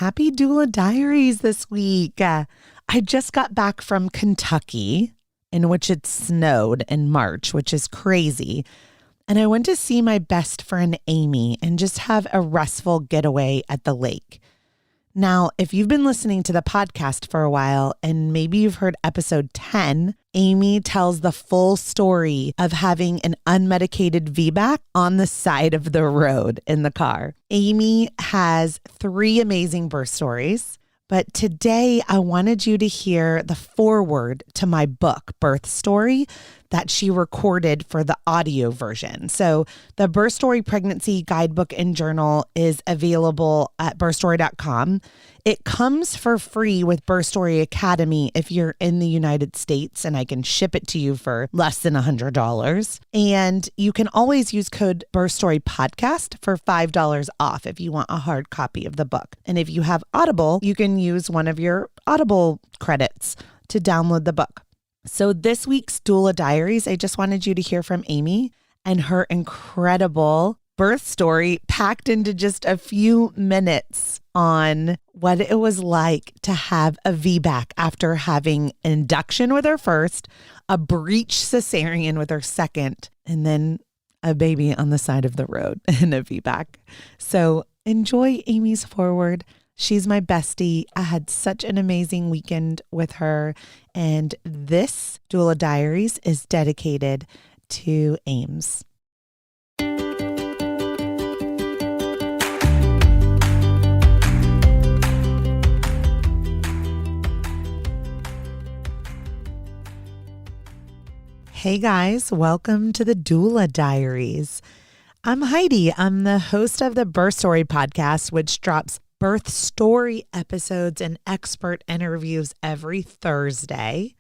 Happy Doula Diaries this week. I just got back from Kentucky, in which it snowed in March, which is crazy. And I went to see my best friend Amy and just have a restful getaway at the lake. Now, if you've been listening to the podcast for a while and maybe you've heard episode 10, Amy tells the full story of having an unmedicated VBAC on the side of the road in the car. Amy has 3 amazing birth stories, but today I wanted you to hear the foreword to my book, Birth Story, that she recorded for the audio version. So the Birth Story Pregnancy Guidebook and Journal is available at birthstory.com. It comes for free with Birth Story Academy if you're in the United States, and I can ship it to you for less than $100. And you can always use code Birth Story Podcast for $5 off if you want a hard copy of the book. And if you have Audible, you can use one of your Audible credits to download the book. So this week's Doula Diaries, I just wanted you to hear from Amy and her incredible birth story packed into just a few minutes on what it was like to have a VBAC after having an induction with her first, a breech cesarean with her second, and then a baby on the side of the road in a VBAC. So enjoy Amy's foreword. She's my bestie. I had such an amazing weekend with her. And this Doula Diaries is dedicated to Ames. Hey guys, welcome to the Doula Diaries. I'm Heidi. I'm the host of the Birth Story podcast, which drops birth story episodes and expert interviews every Thursday.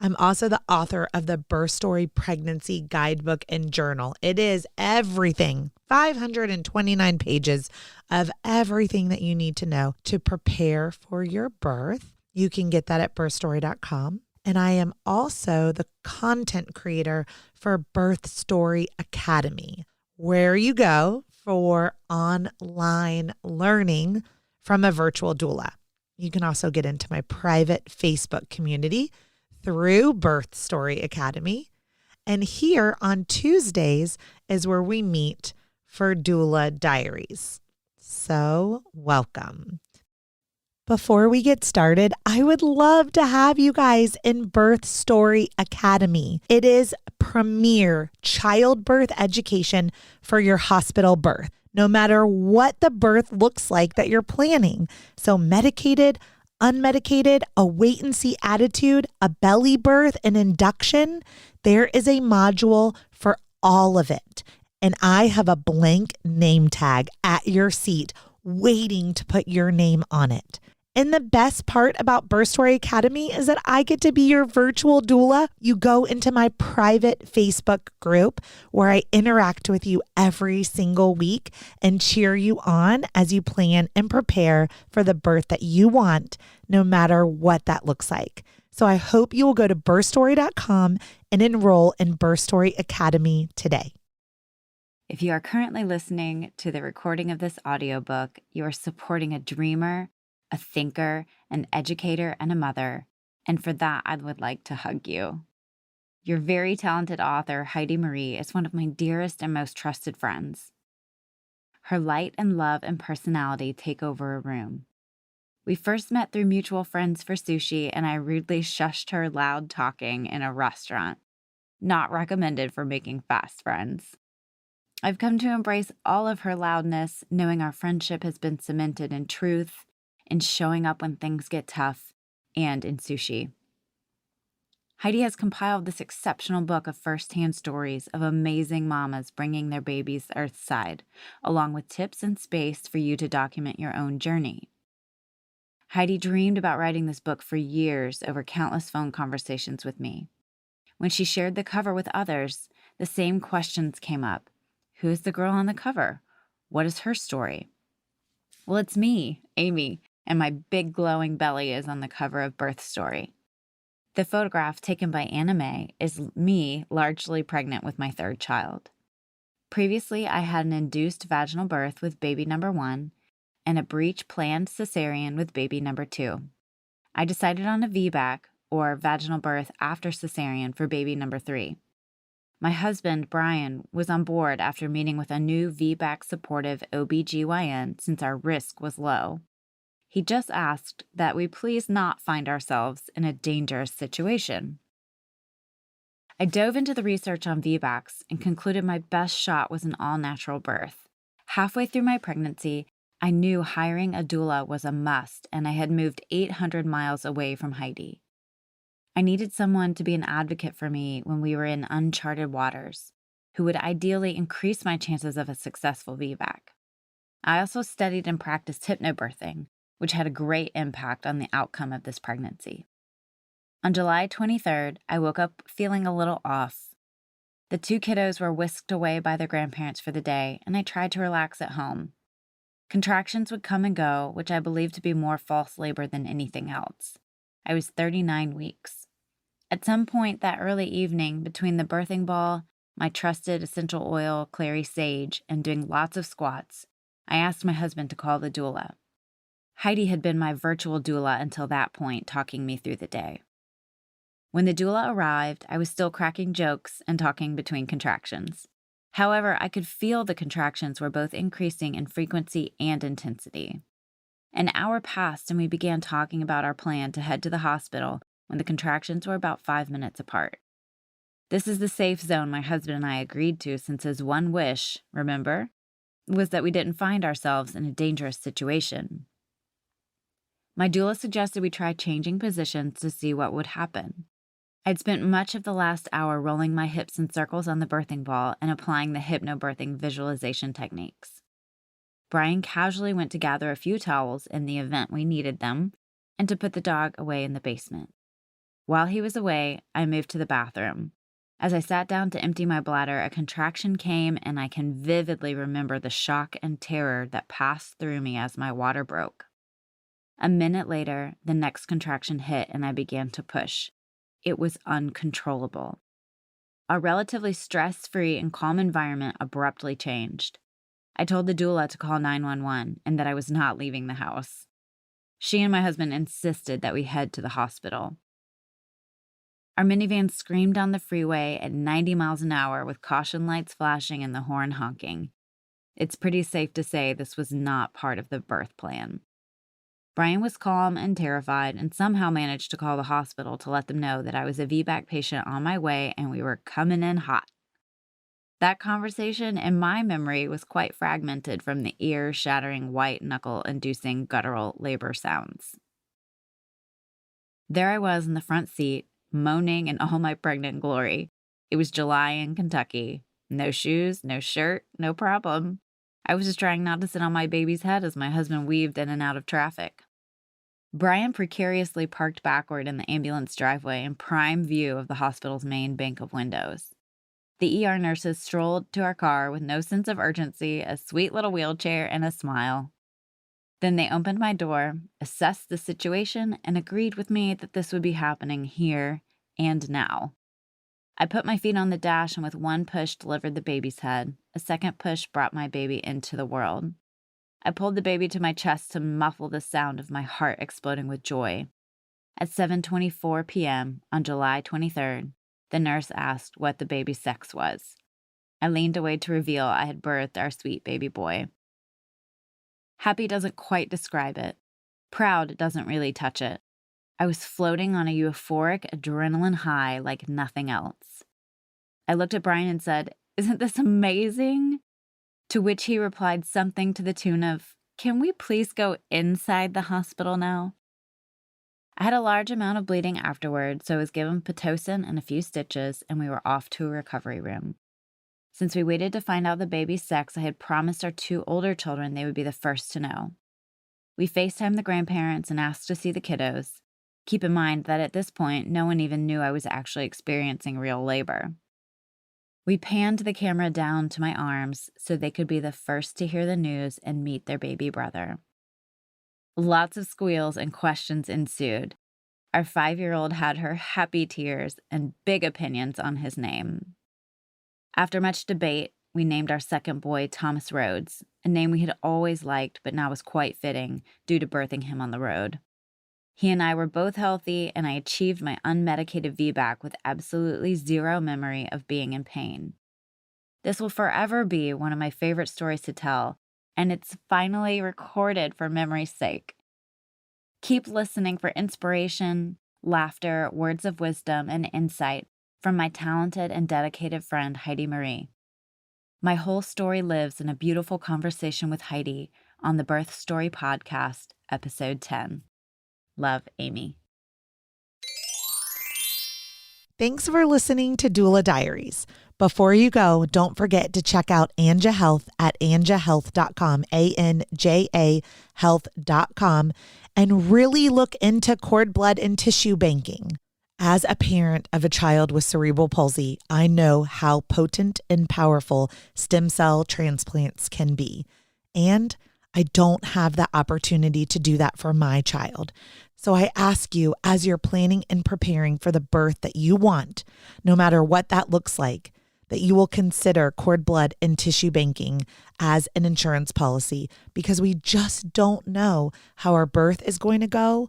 I'm also the author of the Birth Story Pregnancy Guidebook and Journal. It is everything, 529 pages of everything that you need to know to prepare for your birth. You can get that at birthstory.com. And I am also the content creator for Birth Story Academy, where you go for online learning from a virtual doula. You can also get into my private Facebook community through Birth Story Academy. And here on Tuesdays is where we meet for Doula Diaries. So welcome. Before we get started, I would love to have you guys in Birth Story Academy. It is premier childbirth education for your hospital birth, no matter what the birth looks like that you're planning. So medicated, unmedicated, a wait and see attitude, a belly birth, an induction, there is a module for all of it. And I have a blank name tag at your seat waiting to put your name on it. And the best part about Birth Story Academy is that I get to be your virtual doula. You go into my private Facebook group where I interact with you every single week and cheer you on as you plan and prepare for the birth that you want, no matter what that looks like. So I hope you will go to birthstory.com and enroll in Birth Story Academy today. If you are currently listening to the recording of this audiobook, you are supporting a dreamer, a thinker, an educator, and a mother, and for that, I would like to hug you. Your very talented author, Heidi Marie, is one of my dearest and most trusted friends. Her light and love and personality take over a room. We first met through mutual friends for sushi, and I rudely shushed her loud talking in a restaurant. Not recommended for making fast friends. I've come to embrace all of her loudness, knowing our friendship has been cemented in truth, in showing up when things get tough, and in sushi. Heidi has compiled this exceptional book of firsthand stories of amazing mamas bringing their babies earthside, along with tips and space for you to document your own journey. Heidi dreamed about writing this book for years over countless phone conversations with me. When she shared the cover with others, the same questions came up. Who is the girl on the cover? What is her story? Well, it's me, Amy, and my big glowing belly is on the cover of Birth Story. The photograph taken by Anna May is me largely pregnant with my 3rd child. Previously, I had an induced vaginal birth with baby number 1, and a breech planned cesarean with baby number 2. I decided on a VBAC, or vaginal birth after cesarean, for baby number 3. My husband, Brian, was on board after meeting with a new VBAC supportive OBGYN since our risk was low. He just asked that we please not find ourselves in a dangerous situation. I dove into the research on VBACs and concluded my best shot was an all-natural birth. Halfway through my pregnancy, I knew hiring a doula was a must, and I had moved 800 miles away from Heidi. I needed someone to be an advocate for me when we were in uncharted waters, who would ideally increase my chances of a successful VBAC. I also studied and practiced hypnobirthing, which had a great impact on the outcome of this pregnancy. On July 23rd, I woke up feeling a little off. The 2 kiddos were whisked away by their grandparents for the day, and I tried to relax at home. Contractions would come and go, which I believed to be more false labor than anything else. I was 39 weeks. At some point that early evening, between the birthing ball, my trusted essential oil, clary sage, and doing lots of squats, I asked my husband to call the doula. Heidi had been my virtual doula until that point, talking me through the day. When the doula arrived, I was still cracking jokes and talking between contractions. However, I could feel the contractions were both increasing in frequency and intensity. An hour passed and we began talking about our plan to head to the hospital when the contractions were about 5 minutes apart. This is the safe zone my husband and I agreed to since his one wish, remember, was that we didn't find ourselves in a dangerous situation. My doula suggested we try changing positions to see what would happen. I'd spent much of the last hour rolling my hips in circles on the birthing ball and applying the hypnobirthing visualization techniques. Brian casually went to gather a few towels in the event we needed them and to put the dog away in the basement. While he was away, I moved to the bathroom. As I sat down to empty my bladder, a contraction came, and I can vividly remember the shock and terror that passed through me as my water broke. A minute later, the next contraction hit and I began to push. It was uncontrollable. Our relatively stress-free and calm environment abruptly changed. I told the doula to call 911 and that I was not leaving the house. She and my husband insisted that we head to the hospital. Our minivan screamed down the freeway at 90 miles an hour with caution lights flashing and the horn honking. It's pretty safe to say this was not part of the birth plan. Brian was calm and terrified and somehow managed to call the hospital to let them know that I was a VBAC patient on my way and we were coming in hot. That conversation, in my memory, was quite fragmented from the ear-shattering, white-knuckle-inducing guttural labor sounds. There I was in the front seat, moaning in all my pregnant glory. It was July in Kentucky. No shoes, no shirt, no problem. I was just trying not to sit on my baby's head as my husband weaved in and out of traffic. Brian precariously parked backward in the ambulance driveway in prime view of the hospital's main bank of windows. The ER nurses strolled to our car with no sense of urgency, a sweet little wheelchair, and a smile. Then they opened my door, assessed the situation, and agreed with me that this would be happening here and now. I put my feet on the dash and with one push delivered the baby's head. A second push brought my baby into the world. I pulled the baby to my chest to muffle the sound of my heart exploding with joy. At 7:24 p.m. on July 23rd, the nurse asked what the baby's sex was. I leaned away to reveal I had birthed our sweet baby boy. Happy doesn't quite describe it. Proud doesn't really touch it. I was floating on a euphoric adrenaline high like nothing else. I looked at Brian and said, "Isn't this amazing?" To which he replied something to the tune of, "Can we please go inside the hospital now?" I had a large amount of bleeding afterward, so I was given Pitocin and a few stitches, and we were off to a recovery room. Since we waited to find out the baby's sex, I had promised our 2 older children they would be the first to know. We FaceTimed the grandparents and asked to see the kiddos. Keep in mind that at this point, no one even knew I was actually experiencing real labor. We panned the camera down to my arms so they could be the first to hear the news and meet their baby brother. Lots of squeals and questions ensued. Our 5-year-old had her happy tears and big opinions on his name. After much debate, we named our second boy Thomas Rhodes, a name we had always liked but now was quite fitting due to birthing him on the road. He and I were both healthy, and I achieved my unmedicated VBAC with absolutely zero memory of being in pain. This will forever be one of my favorite stories to tell, and it's finally recorded for memory's sake. Keep listening for inspiration, laughter, words of wisdom, and insight from my talented and dedicated friend Heidi Marie. My whole story lives in a beautiful conversation with Heidi on the Birth Story Podcast, Episode 10. Love, Amy. Thanks for listening to Doula Diaries. Before you go, don't forget to check out Anja Health at anjahealth.com, ANJA health.com, and really look into cord blood and tissue banking. As a parent of a child with cerebral palsy, I know how potent and powerful stem cell transplants can be. And I don't have the opportunity to do that for my child. So I ask you, as you're planning and preparing for the birth that you want, no matter what that looks like, that you will consider cord blood and tissue banking as an insurance policy, because we just don't know how our birth is going to go,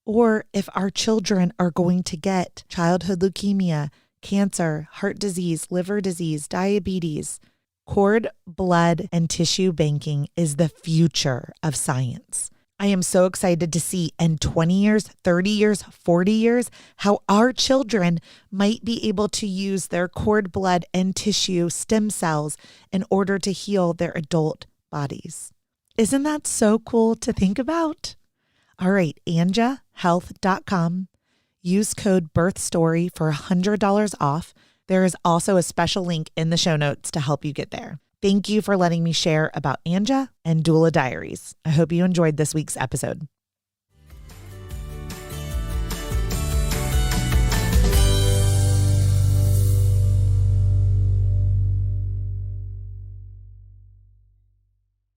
or if our children are going to get childhood leukemia, cancer, heart disease, liver disease, diabetes. Cord blood and tissue banking is the future of science. I am so excited to see in 20 years, 30 years, 40 years, how our children might be able to use their cord blood and tissue stem cells in order to heal their adult bodies. Isn't that so cool to think about? All right, anjahealth.com. Use code BIRTHSTORY for $100 off. There is also a special link in the show notes to help you get there. Thank you for letting me share about Anja and Doula Diaries. I hope you enjoyed this week's episode.